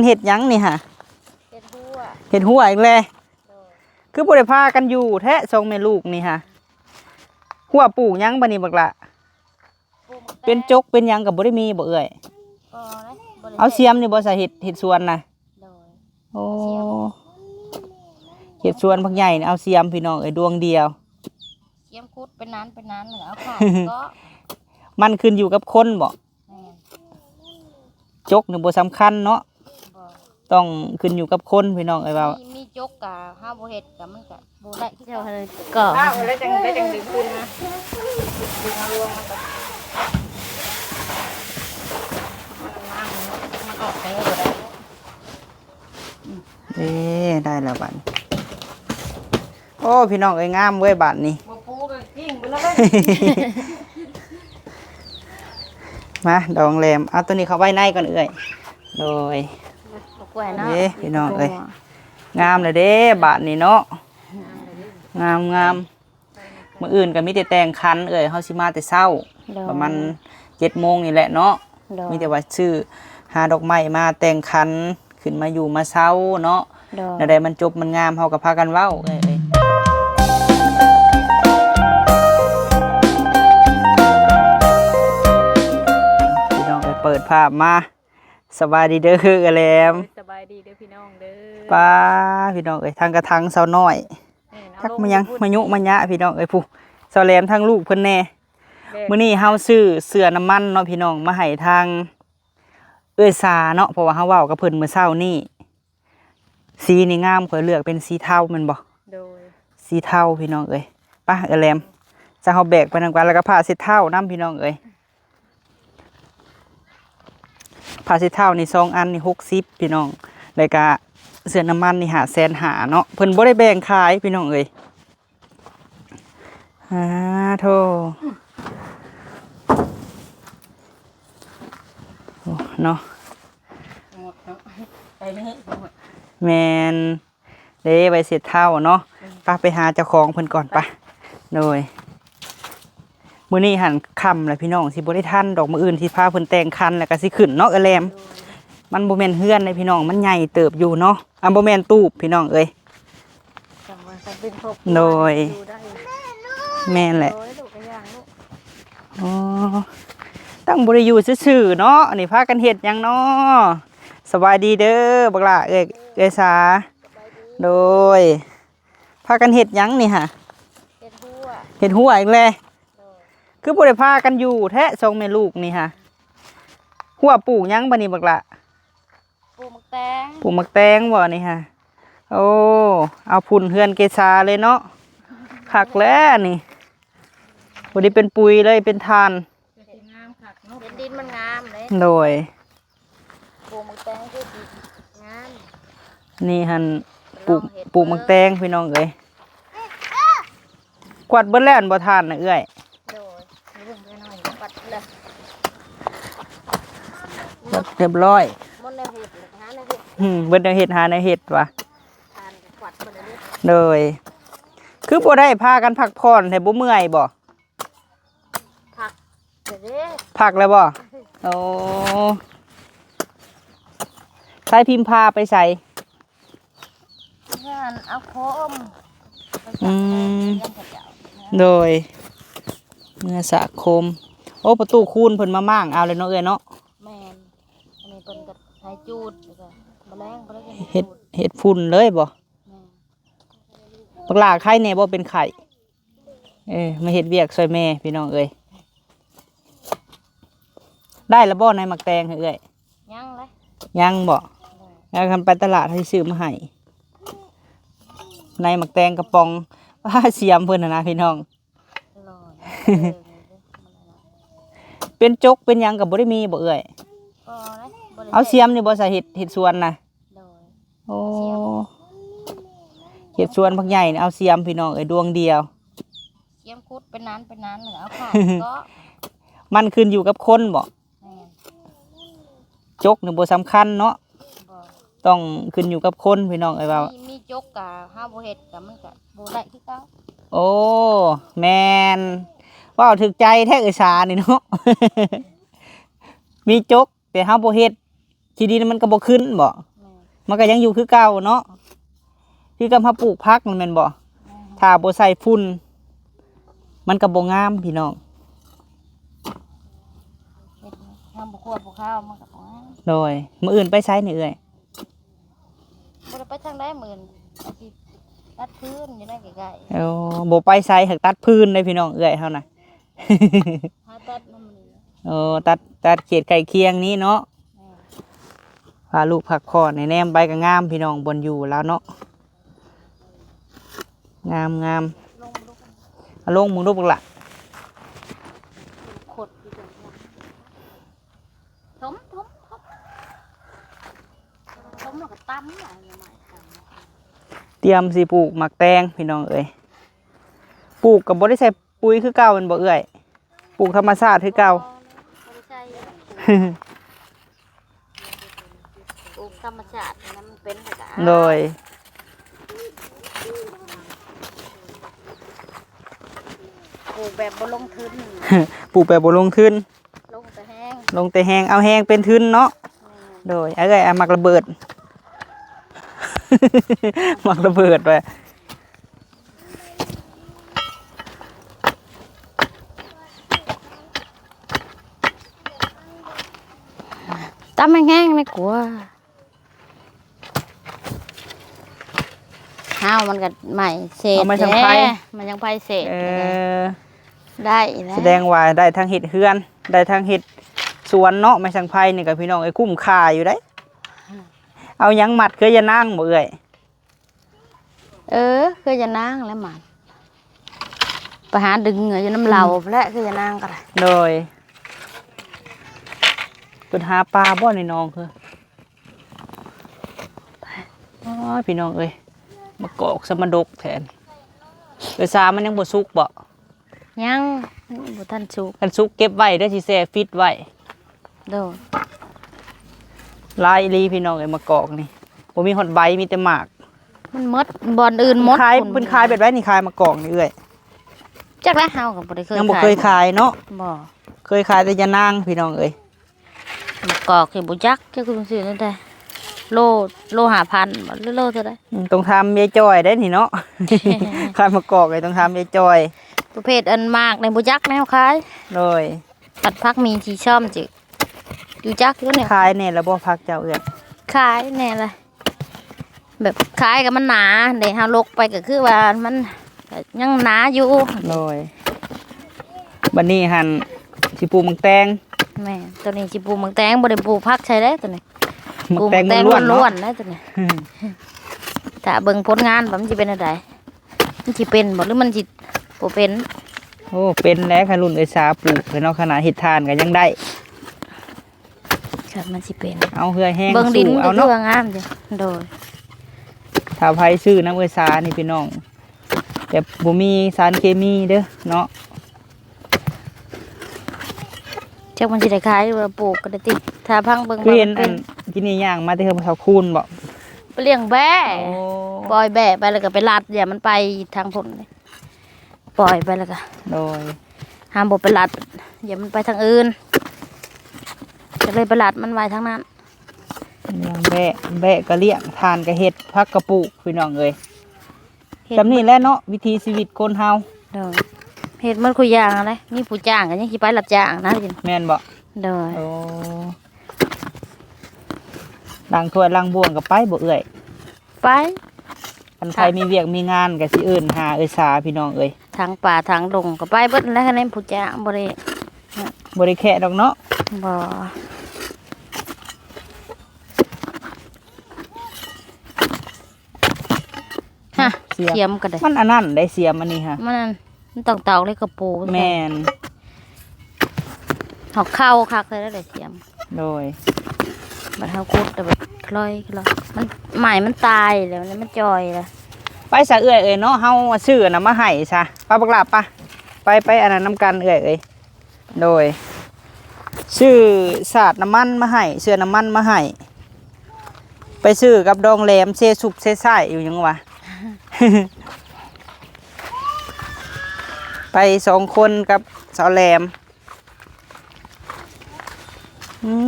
เห็ดยังนี่ฮะเห็ดหัวเห็ดหัวอีกเลยคือบ่ได้พากันอยู่แท้สองแม่ลูกนี่ฮะหัวปลูกยังบัดนี้บักละเป็นจกเป็นยังกับบ่ได้มีบ่เอ่ยเอาเสียมนี่บ่ใส่เห็ดสวนนะโอ้เห็ดสวนพักใหญ่เอาเสียมพี่น้องเอ้ยดวงเดียวเสียมคุดเป็นนั้นเหลือเอาขาก็มันขึ้นอยู่กับคนบ่จกนี่บ่สำคัญเนาะต้องขึ้นอยู่กับคนพี่น้องเอ้ยว่ามีจกกับห้าโบเห็ดกับมันกับโบได้ที่เราเลยก็แล้วจังดึงขึ้นนะดึงเอารวมมันออกไปหมดแล้วได้แล้วบัดโอ้พี่น้องเอ้ยงามเว้ยบัดนี้ปูกันกิ้งไปแล้วมาดองแหลมเอาตัวนี้เข้าไว้ในก่อนเอ้ยโดยพี่น้องเอ้ยงามเลยเด้บาทนี่เนาะงามมื้ออื่นก็มีแต่แต่งคันเอ้ยเฮาสิมาแต่เช้าประมาณ7 โมงนี่แหละเนาะมีแต่ว่าชื่อหาดอกไม้มาแต่งคันขึ้นมาอยู่มาเช้าเนาะแล้วได้มันจบมันงามเฮาก็พากันเว้าเอ้ยพี่น้องเปิดภาพมาสบายดีเด้อคือแหลมสบายดีเด้อพี่น้องเด้อป้าพี่น้องเอ้ยทางกระทังเสาน้อยทักมายังมายุมายะพี่น้องเอ้ยผู้เสาแหลมทางลูกเพิ่นแน่มื้อนี้เฮาซื้อเสื้อน้ำมันเนาะพี่น้องมาให้ทางเอ้ยสาเนาะเพราะว่าเฮาเว้ากับเพิ่นมื้อเช้านี้สีนี่งามข่อยเลือกเป็นสีเทาแม่นบ่โดยสีเทาพี่น้องเอ้ยป้าเอ้ยแหลมจะเฮาแบกไปนำกันแล้วก็ผ้าเช็ดเท้านำพี่น้องเอ้ยผ้าเช็ดเท้านี่2 อันนี่60พี่น้องแล้วก็เสื้อน้ำมันนี่550,000เนาะเพิ่นบ่ได้แบ่งขายพี่น้องเอ้ยโธ่เนาะแมนเด้ใบเสร็จเท่าเนาะไปหาเจ้าของเพิ่นก่อนไปโดยมื้อนี้หันค่ำแล้วพี่น้องสิบ่ได้ทันดอกมื้ออื่นที่พาเพิ่นแต่งคันแล้วก็สิขึ้นเนาะเอ้ยแหลมมันบ่แม่นเฮือนเลยพี่น้องมันใหญ่เติบอยู่เนาะบ่แม่นตูบพี่น้องเอ้ยโดยแม่นแหละอ๋อตั้งบ่ได้อยู่ซื่อๆเนาะนี่พากันเฮ็ดหยังเนาะสบายดีเด้อบักล่ะเอ้ยสาโดยพากันเฮ็ดหยังนี่ฮะเฮ็ดหัวอีกเลยคือบ่ได้พากันอยู่แท้สองแม่ลูกนี่ฮะหัวปลูกหยังบัดนี้บักล่ะปลูกมักแตงบ่นี่ฮะโอ้เอาพุ่นเฮือนเกษาเลยเนาะคักแล้วนี่บ่ได้เป็นปุ๋ยเลยเป็นทานเป็นดินมันงามเลยโดยปลูกมักแตงคือดินงามนี่หั่นปลูกมักแตงพี่น้องเอ้ยกวาดเบิดแล้วบ่ทานน่ะเอ้ยโดยรุ่มไปหน่อยปัดเลยเรียบร้อยหมดแนวเห็ดหาแนวเห็ดเบิดแนวเห็ดหาแนวเห็ดว่ะทานกวาดหมดเลยโดยคือบ่ได้พากันพักผ่อนแต่บ่เมื่อยบ่พักแล้วบ่โอ้ใช้พิมพ์พาไปใส่เอาโคมโดยเมื่อสะคมโอ้ประตูคูนเพิ่นมามั่างเอาเลยเนาะเอ้ยเนาะแม่นอันนี้เพิ่นก็ใช้จูดแมลงเห็ดฝุ่นเลยบ่บักหลาไข่แน่บ่เป็นไข่มาเฮ็ดเวียกช่วยแม่พี่น้องเอ้ยได้แล้วบ่ในหมักแตงเอ้ยยังเลยยังบ่แล้วคันไปตลาดให้ซื้อมาให้ในหมักแตงกระป๋องว่าเสียมเพิ่นน่ะนะพี่น้องเป็นจกเป็นยังก็บ่ได้มีบ่เอ้ยเอาเสียมนี่บ่ใส่เห็ดสวนน่ะโอ้เห็ดสวนพักใหญ่เอาเสียมพี่น้องเอ้ยดวงเดียวเสียมคุดเป็นนั้นเหลือเอาขาก็มันขึ้นอยู่กับคนบ่จกนี่บ่สำคัญเนาะต้องขึ้นอยู่กับคนพี่น้องเอ้ยว่ามีจกกับห้าโบเห็ดกับมันกับโบได้ที่เก้าโอ้แมนว่าถึกใจแท้เอ้ยสานี่เนาะ มีจกแต่ห้าโบเห็ดทีดีมันก็บ่ขึ้นบ่ มันก็ยังอยู่คือเก่าเนาะคือกำพาปลูกพักมันแม่นบ่ถ้าบ่ใส่ฝุ่นมันก็บ่งามพี่น้อง ทำบุกขวบบุกข้าวมันกับว่า โดยมื้ออื่นไปใช้นี่เอ้ย บ่ได้ไปทางใดหมื่นอาชีพตัดพื้นอยู่ในใกล้ โอ้บ่ไปใช้หักตัดพื้นเลยพี่น้องเอ้ยเฮาน่ะ ๆหาตัดน้ำมัน โอ้ตัดเขตไก่เคียงนี้เนาะพาลูกพักผ่อนในแนมไปก็งามพี่น้องบนอยู่แล้วเนาะงามลงลูก เอาลงมึงลูกบักละ ขดอยู่ตรงนี้ถมแล้วก็ตั้มอะไรใหม่ เตรียมสิปลูกหมักแตงพี่น้องเอ้ยปลูกกับบ่ได้ใส่ปุ๋ยคือเก่ามันบ่เอ้ยปลูกธรรมชาติคือเก่า ปลูกธรรมชาตินั้นมันเป็นอะไรกัน โดย ปลูกแบบบ่ลงทุน ปลูกแบบบ่ลงทุน ลงแต่แห้ง ลงแต่แหงเอาแหงเป็นทุนเนาะโดยเอ้ยเอามักระเบิด มักระเบิดไป ตั้มแห้งๆไม่กลัวห้าวมันก็ใหม่เศษ เอามาทำไผ มันยังไผเศษ ได้ แล้ว แสดงว่าได้ทั้งเห็ดเฮือนได้ทั้งเห็ดสวนเนาะไม่สังไพ่นี่กับพี่น้องไอ้คุ้มค่าอยู่ได้เอายังหมัดเคยจะนั่งบ่เอ่ย คือจะนั่งแล้วมันไปหาดึงเหงืออยู่น้ำเหลาและคือจะนั่งกัน โดยเปิดหาปลาบ่ในน้องคืออ๋อพี่น้องเอ้ยมากอกสมดกแทนสามันยังบ่สุกบ่ ยังบุทันสุก คันสุกเก็บไว้ได้สิแช่ฟิตไว้ โดน ลายอีหลีพี่น้องเอ้ยมากอกนี่บ่มีฮอดใบมีแต่หมาก มันมดบอลอื่นมด ขายเป็นขายแบบไรนี่ขายมากอกนี่เอ้ย จักแล้วเฮากับบ่ได้เคย ยังบ่เคยขายเนาะ บ่ เคยขายแต่ยานางพี่น้องเอ้ย มากอกคือบ่จักเจ้าคุณซื้อนั่นได้โล5,000บ่หรือโลเท่าใด ต้องทำยายจอยได้นี่เนาะ ขายมะกอกเลยต้องทำยายจอย ประเภทอันมากในบ่จักแนวขาย เลย ปัดพักมีที่ช่อมจิอยู่จักอยู่เนี่ย ขายเนี่ยแล้วบ่พักเจ้าเอื้อน ขายแน่เลยแบบขายกับมันหนาเดี๋ยวเฮาลกไปก็คือว่ามันก็ยังหนาอยู่ เลยบัดนี้หั่นสิปลูกมังแตง แม่ตัวนี้สิปลูกหมักแตงบ่ได้ปลูกผักใช่เด้ตัวนี้ มัง ปลูกห แต มั ง กแตง ล้วนๆ ล้ เนาะ วนๆนะตัวนี้ถ้าเบิ่งผลงานว่ามันสิเป็นอะไรมันสิเป็นบ่หรือมันสิบ่เป็น โอ้เป็นแล้วค่ะรุ่นเอ้ยสาปลูกเลยเนาะขนาดเฮ็ดทานก็ยังได้ ครับมันสิเป็น เอาเหือแห้ง เบิ่งดิน สู้ ก็ เอา คื เนาะ อว่างามจ้ะโดย ถ้าไผซื้อน้ำเอ้ยสานี่พี่น้องแบบบ่มีสารเคมีเด้อเนาะ จักมันสิได้ขายหรือว่าปลูกก็ได้ติถ้าพังเบิ่ง คือเห็น ว่ามั อันกินนี่ย่างมาแต่เฮือเขาคูนบ่ ไปเลี้ยงแบะ โอ้ ปล่อยแบะไปแล้วก็ไปลัดอย่ามันไปทางพุ่นเลยปล่อยไปแล้วก็ โดย ห้ามบ่ไปลัดอย่ามันไปทางอื่นจะเลยไปลัดมันไว้ทางนั้น เลี้ยงแบะก็เลี้ยงทานก็เฮ็ดพักกระปลูกพี่น้องเอ้ย เฮ็ด จำนี่แหละเนาะวิธีชีวิตคนเฮา โดยเฮ็ดมันคุยอย่างอะไรมีผู้จ้างก็ยังสิไปรับจ้างนะจิน แม่นบ่ โดย โอ้ล้างถ้วยล้างบ่วงก็ไปบ่เอื้อย ไป อันไผมีเวียกมีงานก็สิเอิ้นหาเอ้ยสาพี่น้องเอ้ย ทางป่าทางดงก็ไปเบิดแล้วคะแนนผู้จ้างบ่ได้ บ่ได้แค่ดอกเนาะ บ่ฮะ เสีย เทียมก็ได้ มันอันนั้นได้เสียมอันนี้ค่ะ มันต้องเตาเลยกระปู แม่น เฮาเข้าคักเลยแล้วได้เทียม โดย บัดเฮากุดแต่บัดคล้อยมันใหม่มันตายแล้วมันจอยแล้ว ไปซะเอื้อยเอ้ยเนาะเฮาซื้อน่ะมาให้ซะป้าบักลาบปะไปอันนั้นนํกันเอื้อยเอ้ยโดยซื้อสาดน้ำมันมาให้เสื้อน้ำมันมาให้ไปซื้อกับดองแหลมเซสุกเซไส้อยู่หยังวะ ไป2 คนกับสาวแหลม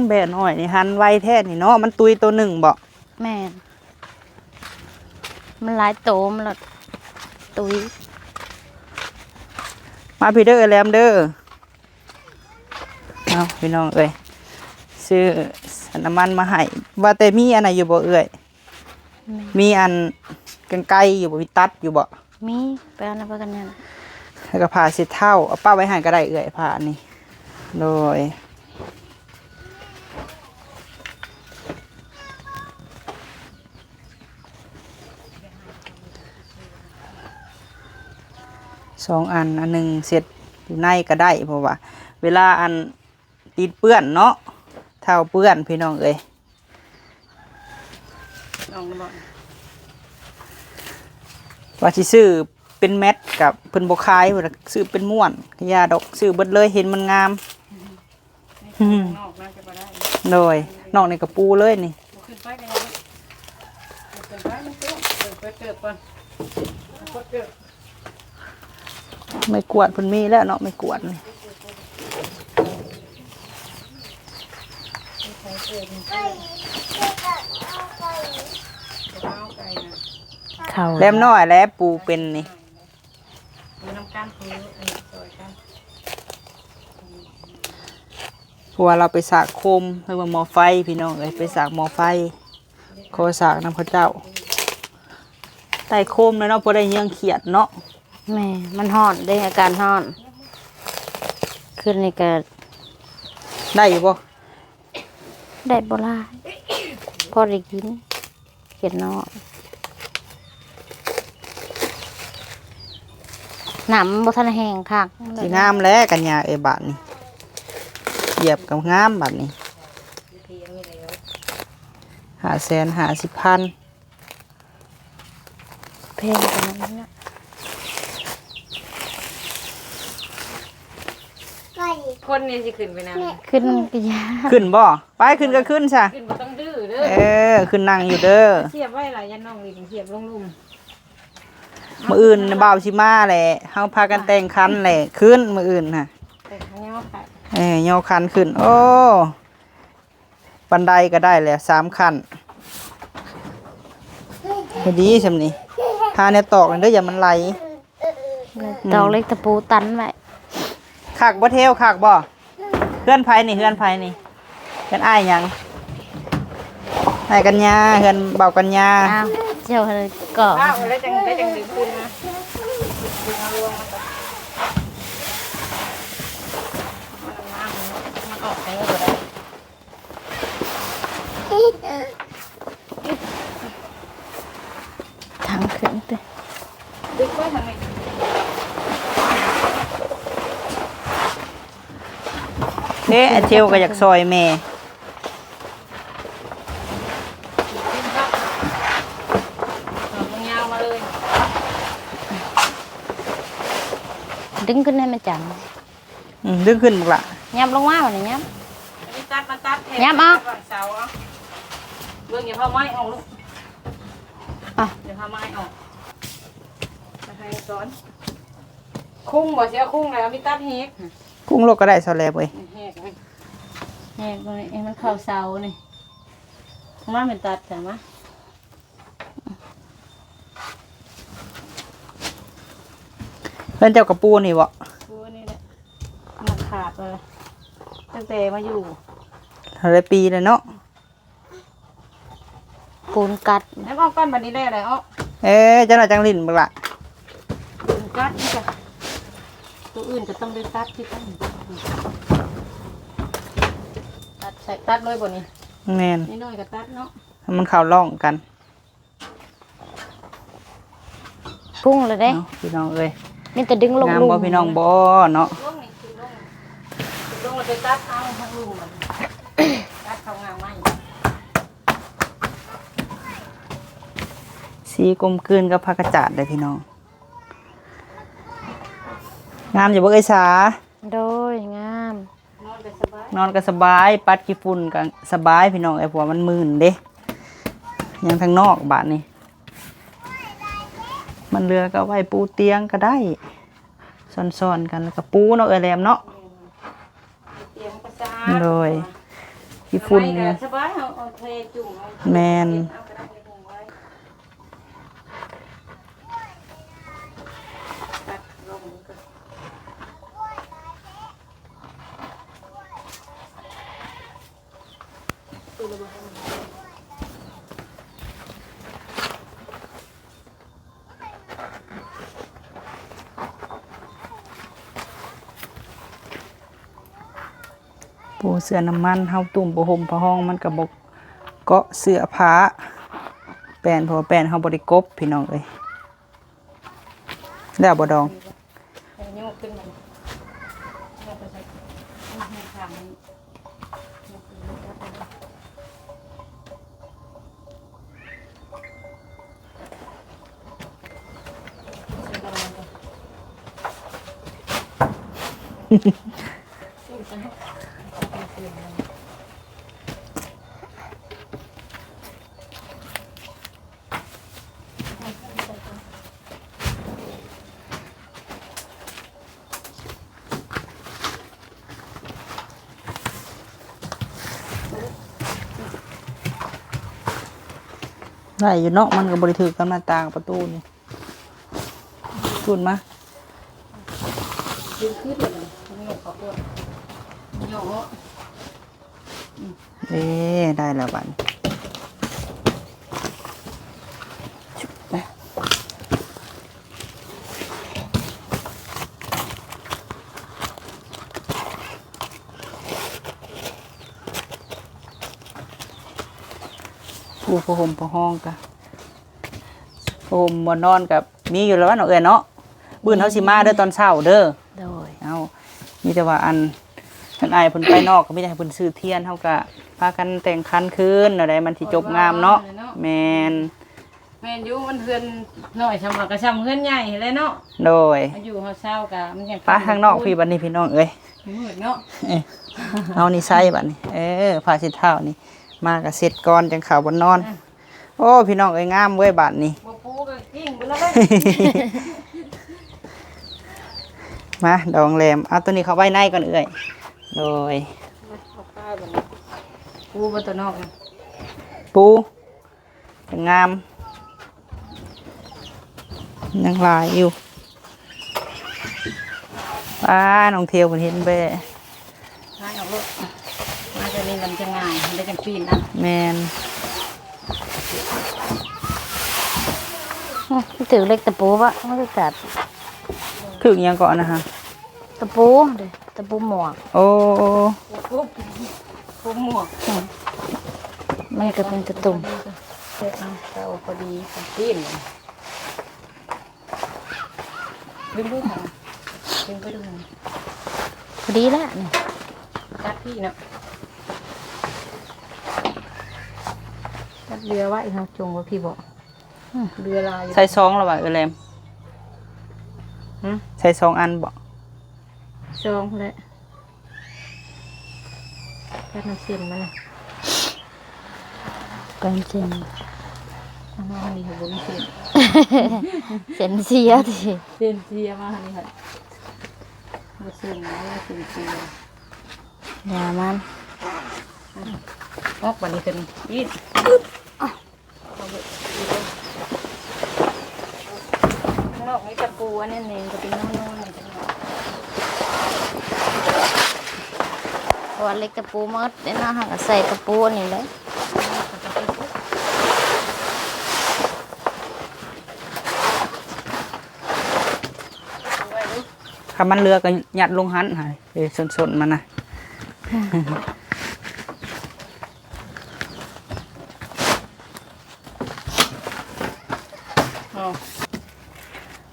แบะน้อยนี่หันไวแท้นี่เนาะมันตุยตัวหนึ่งบ่ แม่น มันหลายโตมันละตุย มาพี่เด้อแลมเด้อเอาพี่น้องเอ้ยซื้อน้ำมันมาให้ว่าแต่มีอันไหนอยู่บ่เอ้ยมีอันกันไกลอยู่บ่มีตัดอยู่บ่ มีไปเอาอะไรกันเนี่ย แล้วก็ผ่าเสร็จเท่าเอาป้าไว้ให้ก็ได้เอ้ยผ่านี่โดย2 อันอันหนึ่งเสร็จอยู่ในก็ได้เพราะว่าเวลาอันตีนเปื้อนเนาะเท่าเปื้อนพี่น้องเอ้ยว่าสิซื้อเป็นแมทกับเพิ่นบ่ขายว่าซื้อเป็นม้วนยาดอกซื้อเบิดเลยเห็นมันงามโดยนอกในกระปูเลยนี่ไม่กวาดเพิ่นมีแล้วเนาะไม่กวาดนี่ เขา แลมน้อยแล้วปูเป็นนี่เพราะว่าเราไปสากโคมเรียกว่าหมอไฟพี่น้องเอ้ยไปสากหมอไฟขอสากน้ำพระเจ้าไต่โคมเลยเนาะพอได้เยื่องเขียดเนาะ แม่มันห่อนได้อาการห่อนขึ้นนี่ก็ ได้อยู่บ่ ได้โบราณพอได้กินเขียนนอกหนำบ่ทันแห้งคัก สิงามแล้วกันยาเอ้ยบาทนี่เหยียบกับงามบาทนี่550,000 เพลงกันนั้นนะ คนนี่สิขึ้นไปนำ ขึ้นกระยา ขึ้นบ่ไปขึ้นก็ขึ้นซะ ขึ้นบ่ต้องดื้อเด้อ ขึ้นนั่งอยู่เด้อ เทียบไว้ล่ะยันน้องลิงเทียบลงลุ่ม มื้ออื่นบ่าวสิมาแหละเฮาพากันแต่งคันแหละขึ้นมื้ออื่นน่ะ แต่ข้างนอกค่ะ ย่อคันขึ้นโอ้บันไดก็ได้แล้ว3 ขั้นพอดีซำนี้ทาเนี่ยตอกเด้ออย่ามันไหล ดอกเล็กตะปูตันไว้ คักบ่เทวคักบ่เฮือนไผนี่เฮือนไผนี่เฮือนอ้ายหยังอ้ายกัญญาเฮือนเบากัญญา อ้าวเจ้าเลยก็ อ้าวแล้วจังได้จังดึงขึ้นนะดึงเอารวมมันออกไปบ่ได้ ทางขึ้นไป ดึงไว้ทางนี้ เด้เทวก็อยากซอยแม่ มึงยาวมาเลย ดึงขึ้นให้มันจัง ดึงขึ้นบักละ ยับลงมาวันนี้ยับ นี่ตัดมาตัด ย้ำเอา เสาเอาเบิ่งอย่าพาไม้ออกลูก อ่ะ อย่าพาไม้ออกมาให้สอนคุ้งบ่เสียคุ้งแล้วมีตัดเฮก กุ้งโลกก็ได้ซอแลบเว้ย เฮกเลยเฮกเลยมันเข้าเสานี่มาเป็นตัดแต่มา เพิ่นเจ้ากระปูนี่บ่ ดูนี่แหละมันขาดเลยตั้งแต่มาอยู่ เท่าไรปีเลยเนาะ ปูนกัด แล้วออกก้อนแบบนี้ได้อะไรออก จังหน่อยจังลิ้นบักละ กัดนี่จ้ะตัวอื่นจะต้องได้ตัดที่ตั้งตัดใส่ตัดเลยบ่นี่ แม่น นี่น้อยก็ตัดเนาะ ให้มันเข้าร่องกัน พุ่งเลยเด้ เนาะพี่น้องเอ้ย มีแต่ดึงลง งาม ลุม บ่พี่น้องบ่เนาะ ลงนี่คือลงลงมาไปตัดเอาทั้งลุมมันตัดเขางามไหม สีกลมกลืนกับผักกระจาดเลยพี่น้องงามอยู่บ่เอ้ยสา โดยงาม นอนไปสบาย นอนก็สบายปัดกี่ฝุ่นก็สบายพี่น้องไอ้ผัวมันมื่นเด้ยังทางนอกบาดนี้มันเรือก็ไว้ปูเตียงก็ได้ซ้อนๆกันแล้วก็ปูเนาะเอ้ยแหลมเนาะ เตรียมกระซา โดยกี่ฝุ่นเนี่ย สบายเอาเทจุ่มเอา แมน เอากระดาษไปหุงไว้ ปูเสื้อน้ำมันเฮาตุ่มบ่ห่มผ้าห้องมันก็บ่เกาะเสื้อผ้าแป้นเพราะว่าแป้นเฮาบ่ได้กบพี่น้องเอ้ยแล้วบ่ดอง โยกขึ้นมาโยกไปใส่ทางนี้ได้อยู่เนาะมันก็บ่ได้ถือกันมาต่างประตูนี่พูดมา ยืนขึ้นเลยโยกขอบตัวโยก ได้แล้วบัดนี้ชุบไปผู้ผ้าห่มผ้าห้องกะผ้าห่มบ่นอนกับมีอยู่แล้วเนาะเอ้ยเนาะบื้นเฮาสิมาเด้อตอนเช้าเด้อ โดย เอามีแต่ว่าอันท่านอายเพิ่นไปนอกก็มีแต่ให้เพิ่นซื้อเทียนเฮาก็พากันแต่งคันคืนอะไรมันสิจบงามเนาะแม่น แม่นอยู่มันเฮือนน้อยชำว่ากระชำเฮือนใหญ่เลยเนาะ โดย มาอยู่เฮาเช้ากะมันยัง ป้าข้างนอกพี่บัดนี้พี่น้องเอ้ย มืดเนาะ เอานี่ใส่บัดนี้ผ้าเช็ดเท้านี่มาก็เสร็จก่อนจังเข้าบ่นอน โอ้พี่น้องเอ้ยงามเว้ยบัดนี้ บ่ปูก็กิ้งไปแล้วเด้ มาดองแรมเอาตัวนี้เข้าไว้ในก่อนเอ้ยโดย เอาป้ายบัดนี้ปูบ่ตัวนอกนะ ปูจะงามยังหลายอยู่ป้าน้องเที่ยวเพิ่นเห็นเบ้ มาเอาลูกมาจะนี่มันจะง่ายมันได้จังปีนนะ แมน ถือเล็กตะปูปะไม่ได้กัด คืออิหยังก่อนนะฮะ ตะปูเด้อตะปูหมวก โอ้ ปูหมวก มันก็เป็นตะตุ่ม เอาพอดีปีนเลยดึงดูค่ะดึงไปดูค่ะ พอดีแล้วนี่ ตัดพี่เนาะตัดเรือไว้เขาจงว่าพี่บอกเรือลาย ใส่ซองแล้วบ่เออแรมใส่ซองอันบ่ ซองเลยแค่น้ำเส้นมัน เป็นเส้น เอามาอันนี้ค่ะบนเส้น เส้นเสียดิ เส้นเสียมาอันนี้ค่ะบนเส้นนะเส้นเสีย อย่ามัน ออกวันนี้กันอีกข้างนอกนี่ตะปูอันนี้เองก็เป็นน้ำนวลเลยจังหวะ เพราะว่าเล็กตะปูหมดเดี๋ยวน้าหักใส่ตะปูอันนี้เลย ถ้ามันเรือก็ยัดลงหันให้สนๆมันน่ะ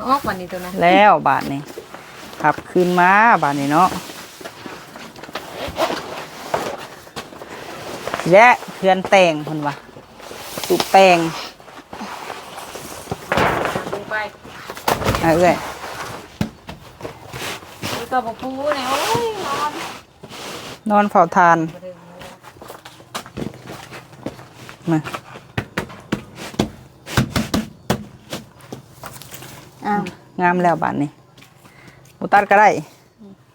ออกวันนี้ตัวนั้น แล้วบาทนี้ขับขึ้นมาบาทนี้เนาะและเพื่อนแต่งเพิ่นว่าตุบแต่ง ลงไป เอ้ย นี่ก็บอกปูเนี่ยโอ้ยนอน นอนเฝ้าทานมา อ้าว งามแล้วบาทนี้บ่ตัดก็ได้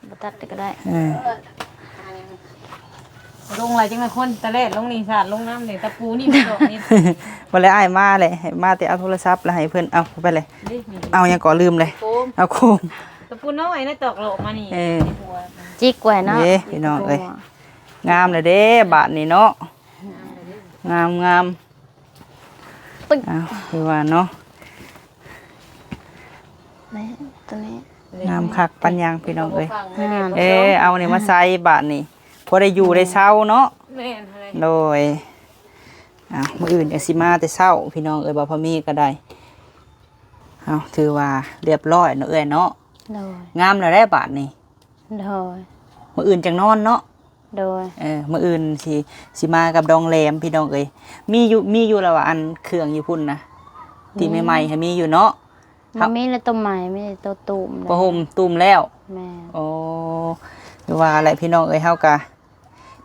บ่ตัดก็ได้ ลงอะไรจังเลยคนตะเล็ดลงนี่สาดลงน้ำเลยตะปูนี่ไม่ดอกนี่ บ่เลยอ้ายมาเลยให้มาแต่เอาโทรศัพท์แล้วให้เพิ่นเอาไปเลย เอายังก่อลืมเลย โคม เอาโคม ตะปูน้อยนะตอกโลมานี่ จิกไว้เนาะ เด้พี่น้องเอ้ยงามเลยเด้บาทนี้เนาะงามงาม ปึ๊ก เอาคือว่าเนาะ นี่ตัวนี้ งามคักปัญญังพี่น้องเอ้ย งาม เอานี่มาใส่บาทนี่ อได้อยู่ได้เช้าเนาะ แม่นอะไร โดยมื้ออื่นจังสิมาแต่เช้าพี่น้องเอ้ยบ่พอมีก็ได้ถือว่าเรียบร้อยเนาะเอ้ยเนาะ โดย งามแล้วได้บาดนี่ โดย มื้ออื่นจังนอนเนาะ โดย มื้ออื่นสิมากับดองแหลมพี่น้องเอ้ยมีอยู่แล้วว่าอันเครื่องอยู่พุ่นนะที่ใหม่ๆให้มีอยู่เนาะ มันมีแล้วต้นไม้ไม่ได้ต้นตูม ประห่มตุ่มแล้ว แม่ โอ้หรือว่าอะไรพี่น้องเอ้ยเฮากะ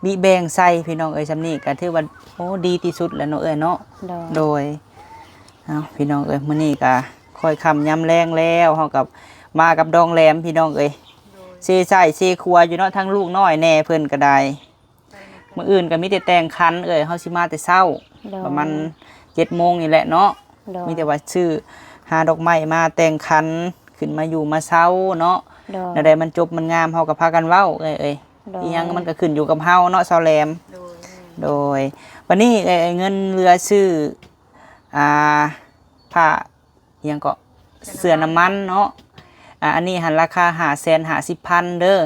มีแบ่งใส่พี่น้องเอ้ยซำนี้ก็ถือว่าโอ้ดีที่สุดแล้วเนาะเอ้ยเนาะ โดย โดยพี่น้องเอ้ยมื้อนี้ก็ค่อยค่ำยามแรงแล้วเฮากับมากับดองแหลมพี่น้องเอ้ยเซใส่เซครัวอยู่เนาะทั้งลูกน้อยแน่เพิ่นก็ได้มื้ออื่นก็มีแต่แต่งคันเอ้ยเฮาสิมาแต่เช้าประมาณ 7:00 นนี่แหละเนาะมีแต่ว่าชื่อหาดอกไม้มาแต่งคันขึ้นมาอยู่มาเช้าเนาะแล้วได้มันจบมันงามเฮาก็พากันเว้าเอ้ยอีหยังมันก็ขึ้นอยู่กับเฮาเนาะเซาแหลมโดยวันนี้เงินเรือซื้อผ้าอีหยังก็เสื้อน้ำมันเนาะอันนี้หันราคา550,000เด้อ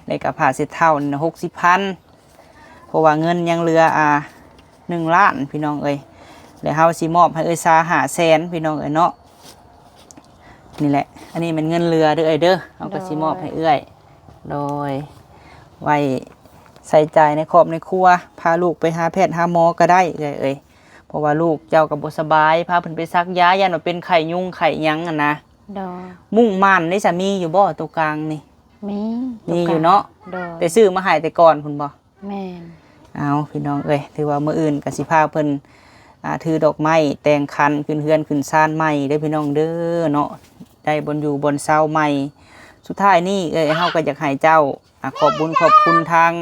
ในกับผ้าเสื้อเท่านี่60,000เพราะว่าเงินยังเหลือ1 ล้านพี่น้องเอ้ยแล้วเฮาสิมอบให้ซา500,000พี่น้องเอ้ยเนาะนี่แหละอันนี้มันเงินเรือเด้อเด้อเฮาก็สิมอบให้เอื้อยโดยไว้ใส่ใจในครอบในครัวพาลูกไปหาแพทย์หาหมอก็ได้เอ้ยเพราะว่าลูกเจ้าก็บ่สบายพาเพิ่นไปซักยายันว่าเป็นไข้ยุงไข้หยังนะมุ่งมั่นได้สามีอยู่บ่ตัวกลางนี่มีอยู่เนาะแต่ซื้อมาให้แต่ก่อนพุ่นบ่แม่นเอาพี่น้องเอ้ยถือว่ามื้ออื่นก็สิพาเพิ่นถือดอกไม้แต่งคันขึ้นเฮือนขึ้นซ่านใหม่เด้อพี่น้องเด้อเนาะได้บนอยู่บนเสาใหม่สุดท้ายนี่เฮาก็อยากให้เจ้าขอบบุญขอบคุณทาง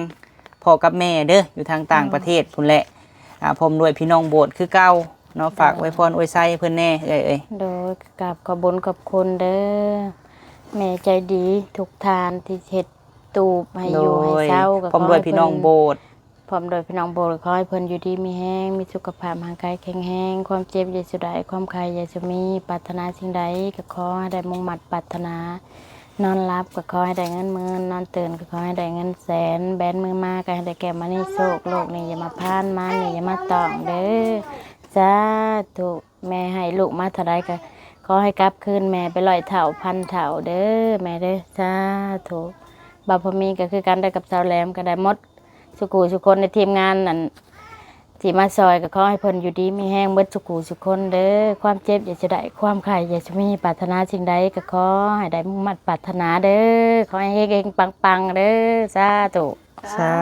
พ่อกับแม่เด้ออยู่ทางต่างประเทศพุ่นแหละพร้อมด้วยพี่น้องโบสถ์คือเก่าเนาะฝากไว้พรอวยไส้เพิ่นแน่โดยกับขอบบุญขอบคุณเด้อแม่ใจดีทุกทานที่เฮ็ดตูบให้อยู่ให้เศร้าก็พร้อมด้วยพี่น้องโบสถ์พร้อมโดยพี่น้องโบสถ์ขอให้เพิ่นอยู่ดีมีแห้งมีสุขภาพร่างกายแข็งแรงความเจ็บอย่าสุดใดความใครอย่าจะมีปรารถนาสิ่งใดก็ขอให้ได้มุ่งมั่นปรารถนานอนรับก็ขอให้ได้เงินหมื่นนอนตื่นก็ขอให้ได้เงินแสนแบนมือมาก็ให้ได้แก่มานี่โชคโลกนี่อย่ามาพานมานี่อย่ามาตองเด้อสาธุแม่ให้ลูกมาเท่าใดก็ขอให้กลับคืนแม่ไป100 เท่า1,000 เท่าเด้อแม่เด้อสาธุบ่าวพมีก็คือกันได้กับสาวแหลมก็ได้หมดสุกูสุคนในทีมงานนั่นที่มาซอยก็ขอให้เพิ่นอยู่ดีมีแห้งเบิดสุกูสุคนเด้อความเจ็บอย่าจะได้ความไข้อย่าจะมีปรารถนาสิ่งใดก็ขอให้ได้มุ่งมั่นปรารถนาเด้อขอให้เฮงๆปังๆเด้อสาธุสา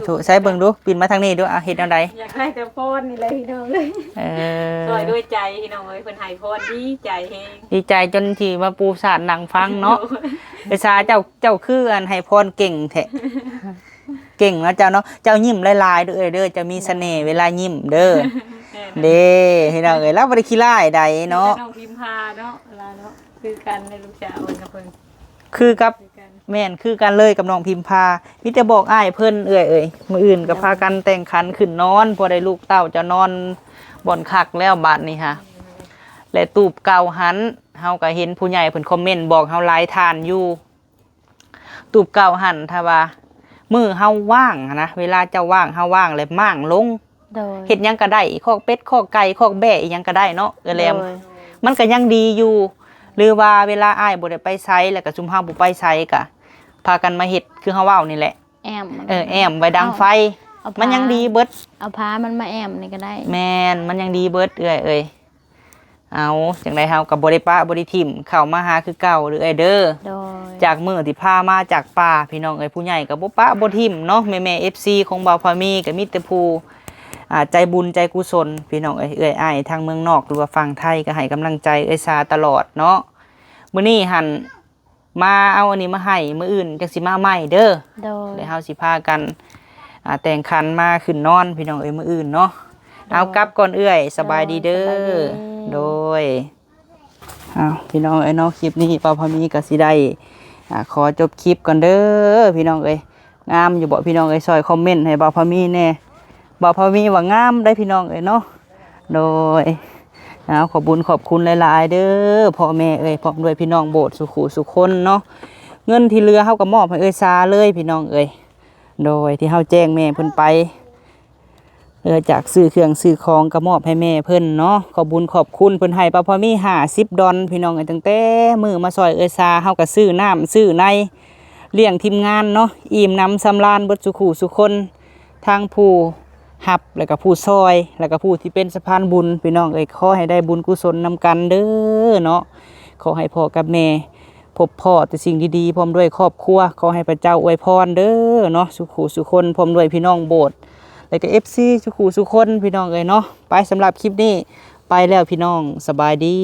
ธุใช้เบิ่งดูปิ่นมาทางนี้ดูเฮ็ดแนวใดอยากให้แต่พรนี่เลยพี่น้องเลยสวยด้วยใจพี่น้องเอ้ยเพิ่นให้พรดีใจเฮงดีใจจนที่มาปูสาดหนังฟังเนาะไปซาเจ้าคืออันให้พรเก่งแท้เก่งแล้วเจ้าเนาะเจ้ายิ้มลายๆเด้อจะมีเสน่ห์เวลายิ้มเด้อเด้พี่น้องเอ้ยแล้วบ่ได้ขี้ร้ายใดเนาะน้องพิมพาเนาะเวลาเนาะคือกันในลูกสาวกับเพิ่นคือกับแม่นคือกันเลยกับน้องพิมพามีแต่บอกอ้ายเพิ่นเอ้ยมื้ออื่นก็พากันแต่งขันขึ้นนอนพอได้ลูกเต้าจะนอนบ่อนคักแล้วบัดนี้ค่ะและตูบเก่าหันเฮาก็เห็นผู้ใหญ่เพิ่นคอมเมนต์บอกเฮาหลายทานอยู่ตูบเก่าหันถ้าว่ามือเฮาว่างนะเวลาเจ้าว่างเฮาว่างเลยมั่างลงเฮ็ดหยังก็ได้คอกเป็ดคอกไก่คอกแบะอีหยังก็ได้เนาะแหลมมันก็ยังดีอยู่หรือว่าเวลาอ้ายบ่ได้ไปไสแล้วก็ซุมเฮาบ่ไปไสก็พากันมาเฮ็ดคือเฮาเว้านี่แหละแอมไว้ดังไฟมันยังดีเบิดเอาผ้ามันมาแอมนี่ก็ได้แม่นมันยังดีเบิดเอ้ยเอาจังได๋เฮาก็บ่ได้ปะบ่ได้ทิ่มเข้ามาหาคือเก่าเด้อจากมื้อที่พามาจากป่าพี่น้องเอ้ยผู้ใหญ่ก็บ่ปะบ่ทิ่มเนาะแม่ๆ FC ของบ่าวพามีก็มีแต่ผู้ใจบุญใจกุศลพี่น้องเอ้ยอ้ายทางเมืองนอกหรือว่าฝั่งไทยก็ให้กำลังใจเอ้ยซาตลอดเนาะมื้อนี้หั่นมาเอาอันนี้มาให้มื้ออื่นจังสิมาใหม่เด้อเดี๋ยวเฮาสิพากันแต่งคันมาขึ้นนอนพี่น้องเอ้ยมื้ออื่นเนาะเอากลับก่อนเอ้ยสบายดีเด้อโดยพี่น้องเอ้ยเนาะคลิปนี้ป้าพามีก็สิได้ขอจบคลิปก่อนเด้อพี่น้องเอ้ยงามอยู่บ่พี่น้องเอ้ยซอยคอมเมนต์ให้ป้าพามีแน่ป้าพามีว่างามได้พี่น้องเอ้ยเนาะโดยขอบคุญขอบคุณหลายๆเด้อพ่อแม่เอ้ยพร้อมด้วยพี่น้องโบสถ์สุขุสุคนเนาะเงินที่เหลือเฮาก็มอบให้เอ้ยซาเลยพี่น้องเอ้ย โดยที่เฮาแจ้งแม่เพิ่นไปจากซื้อเครื่องซื้อของก็มอบให้แม่เพิ่นเนาะขอบบุญขอบคุณเพิ่นให้ป้าพอมี50 ดอนพี่น้องตั้งแต่มื้อมาซอยเอื้อซาเฮาก็ซื้อน้ำซื้อในเลี้ยงทีมงานเนาะอิ่มน้ำสำราญเบิดสุขุสุคนทางผู้หับแล้วก็ผู้ซอยแล้วก็ผู้ที่เป็นสะพานบุญพี่น้องขอให้ได้บุญกุศลนำกันเด้อเนาะขอให้พ่อกับแม่พบพ่อแต่สิ่งดีๆพร้อมด้วยครอบครัวขอให้พระเจ้าอวยพรเด้อเนาะสุขุสุคนพร้อมด้วยพี่น้องโบสถ์แล้วก็ FC สุขุสุคนพี่น้องเนาะไปสำหรับคลิปนี้ไปแล้วพี่น้องสบายดี